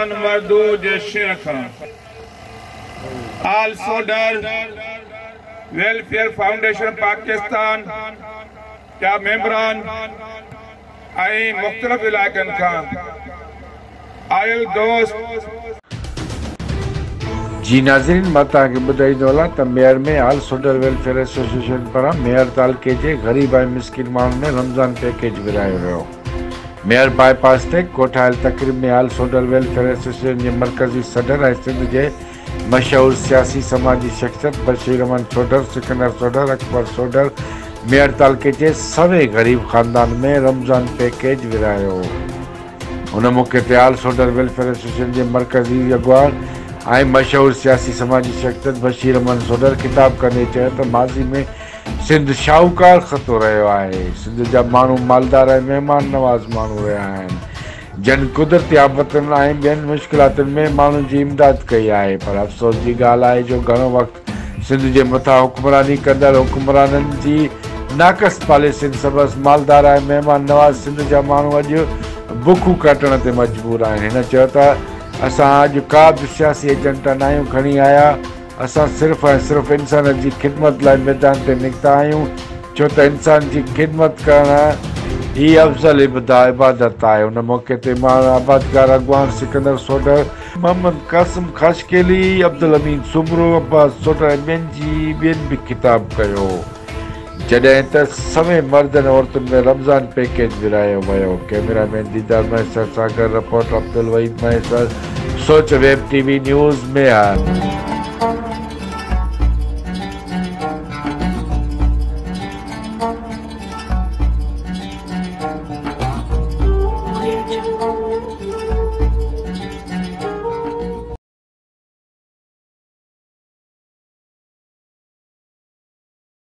पाकिस्तान मर्दू जे शेख आल सोडर welfare foundation Pakistan जा मेंबरान ऐं मुख़्तलिफ़ इलाइक़नि खां आयल दोस्त। जी नाज़रीन, मां तव्हांखे ॿुधाईंदो हलां त मेयर में आल सोडर वेलफेयर एसोसिएशन पारां मेयर तालुके जे ग़रीब ऐं मिस्किन माण्हुनि में रमज़ान पैकेज विरायो वियो। मेयर बाईपास ते कोठायल तक़रीब में आल सोडर वेलफेयर एसोसिएशन जे मरकज़ी सदर ऐं सिंध जे मशहूर सियासी समाजी शख़्सियत बशीर अहमद सोडर, सिकंदर सोडर, अकबर सोडर मेयर तालुके जे सवे ग़रीब ख़ानदान में रमज़ान पैकेज विरायो। हुन मौक़े ते आल सोडर वेलफेयर एसोसिएशन जे मरकज़ी अॻवान ऐं मशहूर सियासी समाजी शख़्सियत बशीर अहमद सोडर ख़िताब कंदे चयो त माज़ी में सिंध शाहूकार ख़तो रहियो आहे। सिंध जा माण्हू मालदार ऐं महिमान नवाज़ माण्हू रहिया आहिनि जन कुदरती आफ़तुनि ऐं ॿियनि मुश्किलातुनि में माण्हुनि जी इमदाद कई आहे। पर अफ़सोस जी ॻाल्हि आहे जो घणो वक़्तु सिंध जे मथां हुक्मरानी कंदड़ हुक्मराननि जी नाक़स पॉलिसियुनि सबबि मालदार ऐं महिमान नवाज़ सिंध जा माण्हू अॼु बुखूं कटण ते मजबूर आहिनि। हिन चयो त असां अॼु का बि सियासी एजेंट न आहियूं खणी आया, असां सिर्फ़ु ऐं सिर्फ़ु इंसान जी ख़िदमत लाइ मैदान ते निकिता आहियूं, छो त इंसान जी ख़िदमत करणु ही अफ़ज़ल इबादत आहे। हुन मौक़े ते माण्हू आबादगार अॻवान सिकंदर सोडर, मोहम्मद क़ासिम ख़ाशकेली, अब्दुल अमीन सुमरो, अब्बास सोडर ऐं ॿियनि बि ख़िताब कयो। जॾहिं त सवे मर्दनि औरतुनि में रमज़ान पैकेज विरायो वियो। कैमरामैन दीदार मैसर सां गॾु रिपोर्टर अब्दुल वहीद मैसर, सोच वेब टीवी न्यूज़ में आहे।